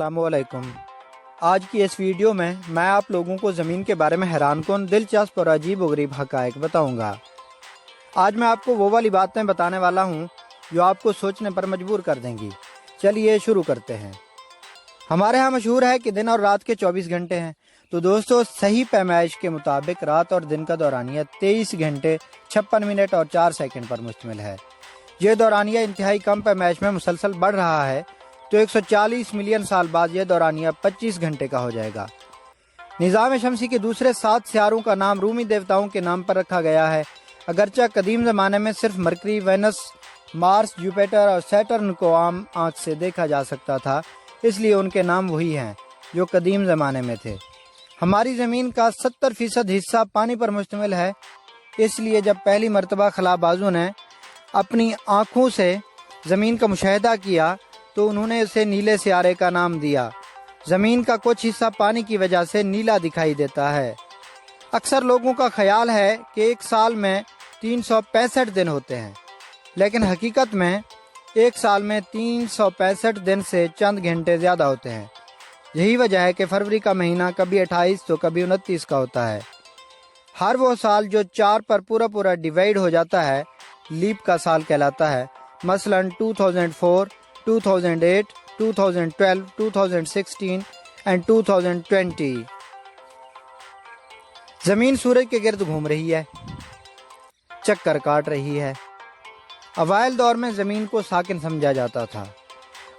अस्सलामुअलैकुम। आज की इस वीडियो में मैं आप लोगों को ज़मीन के बारे में हैरानकुन, दिलचस्प और अजीब व गरीब हक़ाइक़ बताऊंगा। आज मैं आपको वो वाली बातें बताने वाला हूँ जो आपको सोचने पर मजबूर कर देंगी। चलिए शुरू करते हैं। हमारे यहाँ मशहूर है कि दिन और रात के 24 घंटे हैं। तो दोस्तों, सही पैमाइश के मुताबिक रात और दिन का दौरानिया 23 घंटे 56 मिनट और 4 सेकंड पर मुश्तमिल है। ये दौरानिया इंतहाई कम पैमाइश में मुसलसल बढ़ रहा है, तो 140 मिलियन साल बाद यह दौरानिया 25 घंटे का हो जाएगा। निज़ाम शमसी के दूसरे 7 सियारों का नाम रूमी देवताओं के नाम पर रखा गया है। अगरचा कदीम ज़माने में सिर्फ मरकरी, वेनस, मार्स, जुपिटर और सैटर्न को आम आँख से देखा जा सकता था, इसलिए उनके नाम वही हैं जो कदीम ज़माने में थे। हमारी ज़मीन का 70% हिस्सा पानी पर मुश्तमिल है, इसलिए जब पहली मरतबा खलाबाजों ने अपनी आँखों से ज़मीन का मुशाहिदा किया तो उन्होंने इसे नीले सियारे का नाम दिया। ज़मीन का कुछ हिस्सा पानी की वजह से नीला दिखाई देता है। अक्सर लोगों का ख्याल है कि एक साल में 365 दिन होते हैं, लेकिन हकीकत में एक साल में 365 दिन से चंद घंटे ज़्यादा होते हैं। यही वजह है कि फरवरी का महीना कभी 28 तो कभी 29 का होता है। हर वो साल जो 4 पर पूरा डिवाइड हो जाता है लीप का साल कहलाता है। मसलन 2004, 2008, 2012, 2016 एंड 2020। ज़मीन सूरज के गिर्द घूम रही है, चक्कर काट रही है। अवाइल दौर में ज़मीन को साकिन समझा जाता था।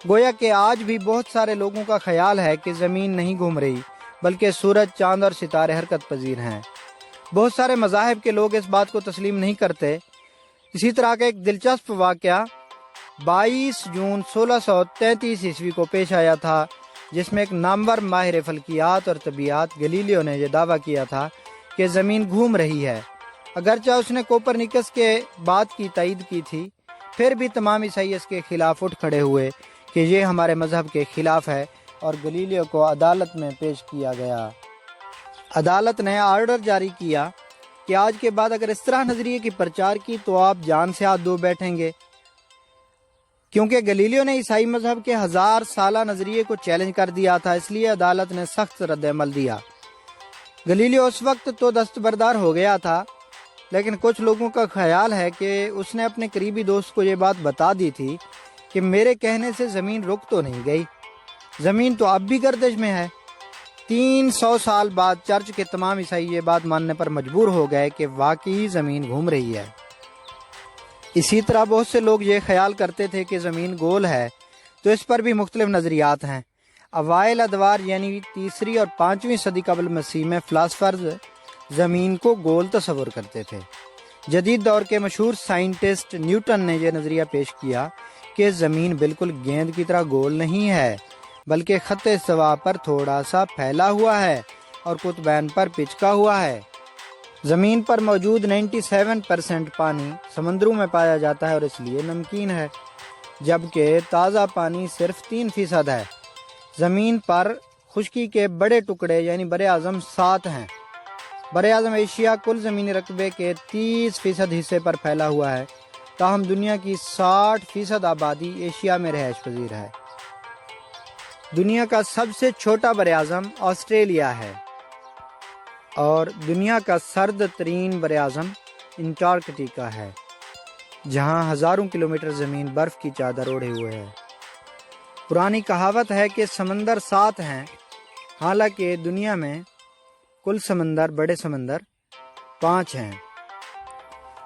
गोया कि आज भी बहुत सारे लोगों का ख्याल है कि ज़मीन नहीं घूम रही, बल्कि सूरज, चांद और सितारे हरकत पजीर हैं। बहुत सारे मज़ाहिब के लोग इस बात को तस्लीम नहीं करते। इसी तरह का एक दिलचस्प वाक़या 22 जून 1633 ईस्वी को पेश आया था, जिसमें एक नामवर माहिर फल्कियात और तबीयत गलीलियो ने यह दावा किया था कि ज़मीन घूम रही है। अगरचा उसने कोपरनिकस के बात की तायीद की थी, फिर भी तमाम ईसाई इसके खिलाफ उठ खड़े हुए कि ये हमारे मजहब के खिलाफ है और गलीलियो को अदालत में पेश किया गया। अदालत ने आर्डर जारी किया कि आज के बाद अगर इस तरह नज़रिए की प्रचार की तो आप जान से हाथ धो बैठेंगे। क्योंकि गलीलियो ने ईसाई मजहब के 1000 साला नज़रिए को चैलेंज कर दिया था, इसलिए अदालत ने सख्त रद्द-ए-अमल दिया। गलीलियो उस वक्त तो दस्तबरदार हो गया था, लेकिन कुछ लोगों का ख्याल है कि उसने अपने करीबी दोस्त को ये बात बता दी थी कि मेरे कहने से ज़मीन रुक तो नहीं गई, ज़मीन तो अब भी गर्दिश में है। 300 साल बाद चर्च के तमाम ईसाई ये बात मानने पर मजबूर हो गए कि वाकई ज़मीन घूम रही है। इसी तरह बहुत से लोग ये ख्याल करते थे कि ज़मीन गोल है, तो इस पर भी मुख्तलिफ नज़रियात हैं। अवाइल अदवार यानी 3री और 5वीं सदी कबल मसीह में फ़िलासफ़र्स ज़मीन को गोल तस्वुर करते थे। जदीद दौर के मशहूर साइंटिस्ट न्यूटन ने यह नज़रिया पेश किया कि ज़मीन बिल्कुल गेंद की तरह गोल नहीं है, बल्कि ख़त्ते इस्तिवा पर थोड़ा सा फैला हुआ है और कुतबैन पर पिचका हुआ है। ज़मीन पर मौजूद 97% पानी समंदरों में पाया जाता है और इसलिए नमकीन है, जबकि ताज़ा पानी सिर्फ 3% है। ज़मीन पर खुश्की के बड़े टुकड़े यानी बरे आज़म 7 हैं। बरे आज़म एशिया कुल ज़मीनी रकबे के 30% हिस्से पर फैला हुआ है, ताहम दुनिया की 60% आबादी एशिया में रहायश पजीर है। दुनिया का सबसे छोटा बरे आज़म ऑस्ट्रेलिया है और दुनिया का सर्द तरीन बरे आज़म अंटार्कटिका है, जहां हज़ारों किलोमीटर ज़मीन बर्फ़ की चादर ओढ़े हुए है। पुरानी कहावत है कि समंदर 7 हैं, हालांकि दुनिया में कुल समंदर, बड़े समंदर 5 हैं।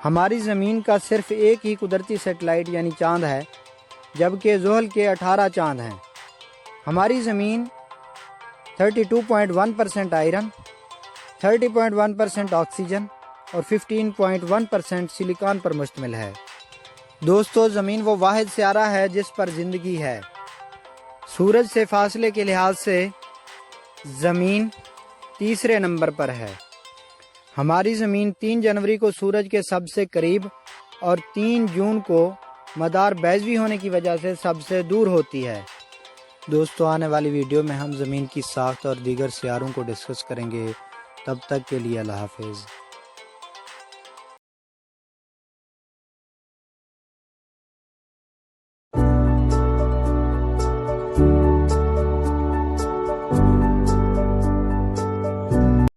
हमारी ज़मीन का सिर्फ एक ही कुदरती सैटेलाइट यानी चांद है, जबकि ज़ुहल के 18 चांद हैं। हमारी ज़मीन 32.1% आयरन, 30.1% ऑक्सीजन और 15.1% सिलिकॉन पर मुश्तमिल है। दोस्तों, ज़मीन वो वाहिद सियारा है जिस पर ज़िंदगी है। सूरज से फासले के लिहाज से ज़मीन 3रे नंबर पर है। हमारी ज़मीन 3 जनवरी को सूरज के सबसे करीब और 3 जून को मदार बैज़वी होने की वजह से सबसे दूर होती है। दोस्तों, आने वाली वीडियो में हम ज़मीन की साख्त और दीगर सियारों को डिस्कस करेंगे। तब तक के लिए अल्लाह हाफ़िज़।